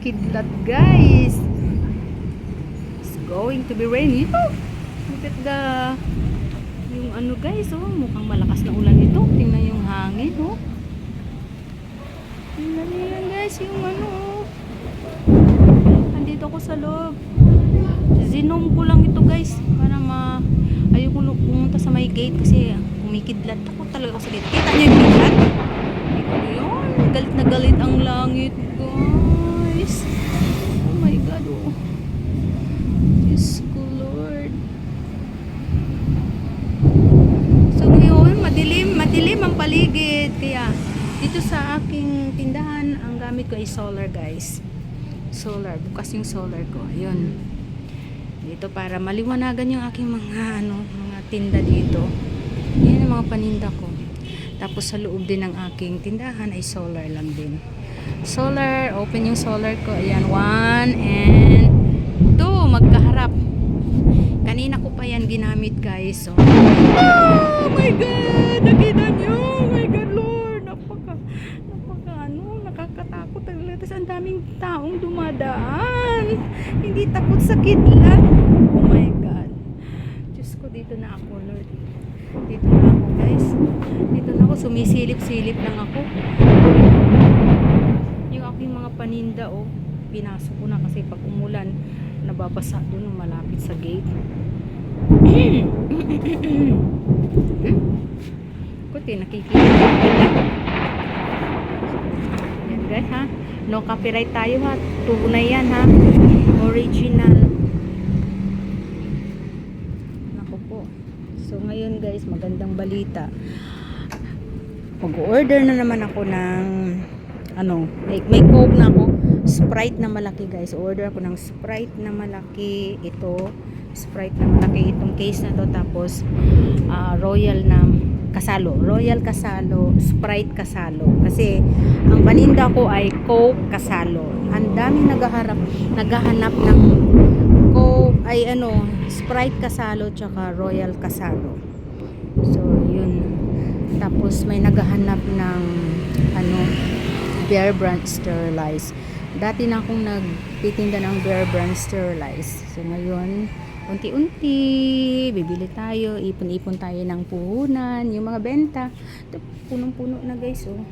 kidlat, guys. It's going to be rainy. Oh, look at the yung ano, guys, oh, mukhang malakas na ulan ito. Tingnan yung hangin, oh. Tingnan niyo yan, guys, yung ano, oh. Andito ako sa loob. Zinom ko lang ito, guys, para ayoko pumunta sa may gate kasi kumikidlat ako talaga ako sa gate. Kita niyo yung kidlat? Ayun, galit na galit ang langit, guys. Oh my God, oh. Diyos ko, Lord. So ngayon, madilim ang paligid. Kaya dito sa aking tindahan, ang gamit ko ay solar, guys. Solar, bukas yung solar ko. Ayun. Dito para maliwanagan yung aking mga tinda dito. Yan ang mga paninda ko. Tapos sa loob din ng aking tindahan ay solar lang din. Solar, open yung solar ko. Ayan, 1 and 2, magkaharap. Kanina ko pa yan ginamit, guys. So, oh my God! Nakita nyo! Oh my God, Lord! Nakakatakot talaga. Tapos ang daming taong dumadaan. Hindi takot sa kidlat. Oh my God. Diyos ko, dito na ako, Lord. Dito na ako, guys. Dito na ako. Sumisilip-silip lang ako. Yung aking mga paninda, oh, pinasok ko na kasi pag umulan, nababasa doon malapit sa gate. Kuti, nakikita. Yan, guys, ha? No copyright tayo, ha? Tunay yan, ha? Original. Naku po. So ngayon, guys, magandang balita. Mag-order na naman ako ng may Coke na ako, Sprite na malaki, guys. Order ako ng Sprite na malaki. Ito, Sprite na malaki, itong case na to. Tapos Royal na Kasalo, Royal Kasalo, Sprite Kasalo. Kasi ang paninda ko ay Coke Kasalo. Ang daming naghahanap ng Coke ay Sprite Kasalo tsaka Royal Kasalo. So yun. Tapos may naghahanap ng Bear Brand Sterilized. Dati na akong nagtitinda ng Bear Brand Sterilized. So ngayon, unti-unti bibili tayo, ipon-ipon tayo ng puhunan, yung mga benta. Ito, punong-puno na, guys, oh.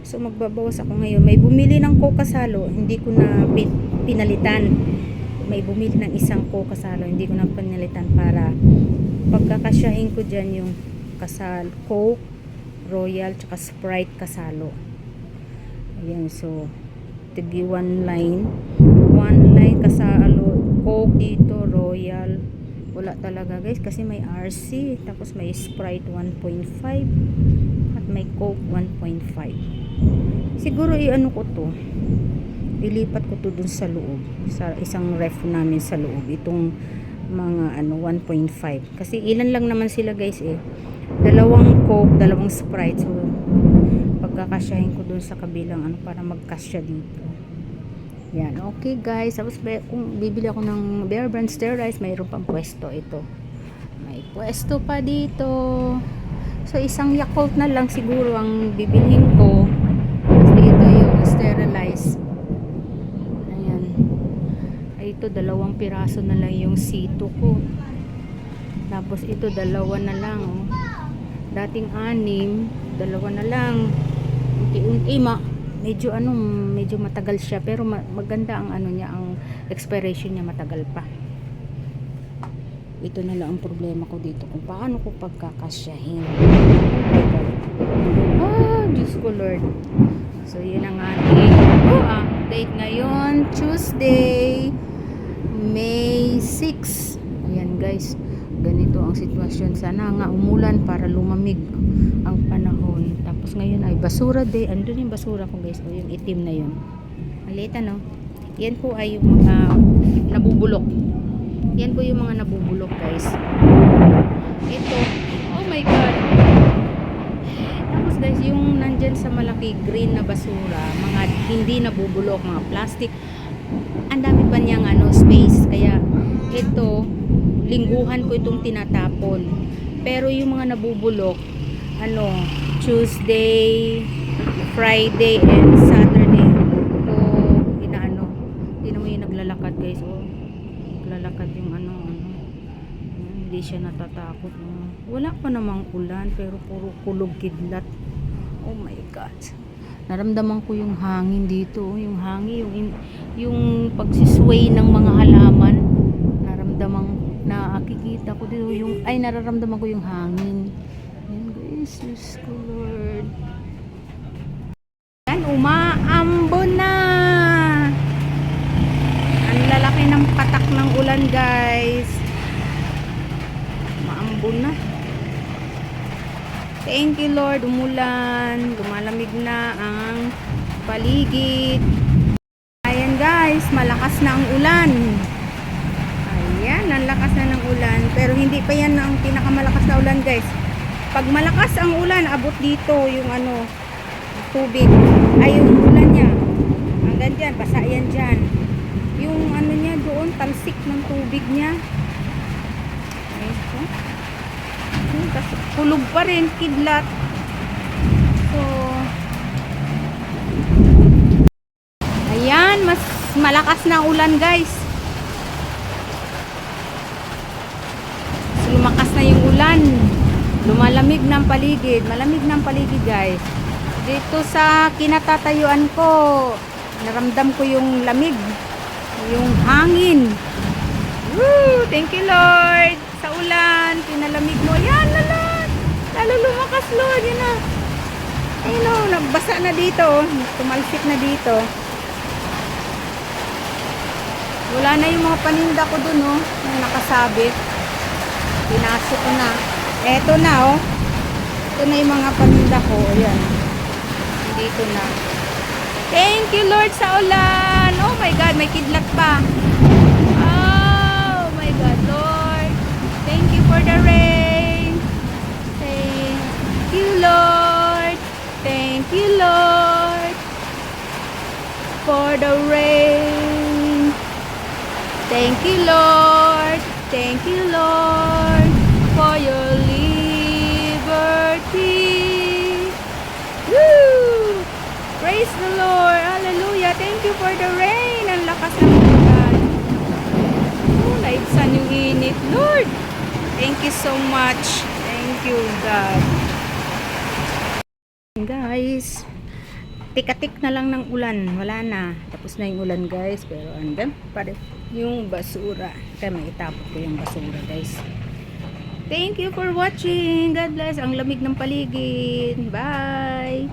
So magbabawas ako ngayon. May bumili ng Coke Kasalo, hindi ko na pinalitan. May bumili ng isang Coke Kasalo, hindi ko na pinalitan para pagkakasyahin ko dyan yung Coke, Royal, tsaka Sprite Kasalo. Ayan, so tigi one line Kasalo, Coke dito, Royal. Wala talaga, guys, kasi may RC, tapos may Sprite 1.5 at may Coke 1.5. Siguro ko to, ilipat ko to dun sa loob, sa isang ref namin sa loob, itong mga 1.5, kasi ilan lang naman sila, guys, dalawang Coke, dalawang Sprite. So pagkakasyahin ko dun sa kabilang para magkasya dito. Yan, okay, guys. Tapos kung bibili ako ng Bear Brand Sterilized, mayroon pang pwesto ito. May pwesto pa dito. So isang Yakult na lang siguro ang bibilhin ko. Tapos dito yung sterilized. Ayan. Ay, ito 2 piraso na lang yung C2 ko. Tapos ito 2 na lang, oh. Dating 6, 2 na lang. Unti-unti medyo matagal siya, pero maganda ang niya, ang expiration niya matagal pa. Ito na lang ang problema ko dito, kung paano ko pagkakasyahin. Diyos ko, Lord. So yun ang ating update ngayon, Tuesday, May 6. Ayan, guys, ganito ang sitwasyon. Sana nga umulan para lumamig ang panahon. Tapos ngayon ay basura day. Andun yung basura ko, guys, yung itim na yun. Maliit, yan po ay yung mga nabubulok. Yan po yung mga nabubulok, guys. Ito, oh my God. Tapos, guys, yung nandyan sa malaki green na basura, mga hindi nabubulok, mga plastic, ang dami pa niyang space. Kaya ito, lingguhan ko itong tinatapon. Pero yung mga nabubulok, Tuesday, Friday, and Saturday ko lumalakad yung hindi siya natatakot. Wala pa namang ulan pero puro kulog kidlat. Oh my god, naramdaman ko yung hangin dito, yung hangin, yung pagsisway ng mga halaman. Naramdaman, nakikita ko dito nararamdaman ko yung hangin. Ayan guys, Diyos ko Lord. Yan, umaambon na. Ang lalaki ng patak ng ulan guys. Umaambon na. Thank you Lord, umulan, lumalamig na ang paligid. Ayan guys, malakas na ang ulan. Ayan, ang lakas na ng ulan. Pero hindi pa yan ang pinakamalakas na ulan guys. Pag malakas ang ulan, abot dito yung tubig. Ay, yung ulan niya. Hanggang dyan, basa yan dyan. Yung niya doon, talsik ng tubig niya. Okay, kasi kulog pa rin, kidlat. So, ayan, mas malakas na ulan guys. So, lumakas na yung ulan. Lumalamig ng paligid. Malamig ng paligid guys. Dito sa kinatatayuan ko, naramdam ko yung lamig. Yung hangin. Woo! Thank you Lord. Sa ulan, pinalamig mo. Yan, lalo lumakas Lord. Yan na. Ayun o, nagbasa na dito. Tumalsik na dito. Wala na yung mga paninda ko dun o. Yung nakasabit. Pinasok ko na. Eto na o. Ito na yung mga paninda ko. Ayan. Dito na. Thank you Lord sa ulan. Oh my God, may kidlat pa. Oh my God, Lord. Thank you for the rain. Thank you Lord. Thank you Lord for the rain. Thank you Lord. Thank you Lord for your liberty. Woo! Praise the Lord. Hallelujah. Thank you for the rain. Ang lakas ng ulan. Oh, naibsan yung init. Lord, thank you so much. Thank you, God. Guys, tik-tik na lang ng ulan. Wala na. Tapos na yung ulan, guys. Pero andun pa rin yung basura. Kaya may itapot ko yung basura, guys. Thank you for watching. God bless. Ang lamig ng paligid. Bye.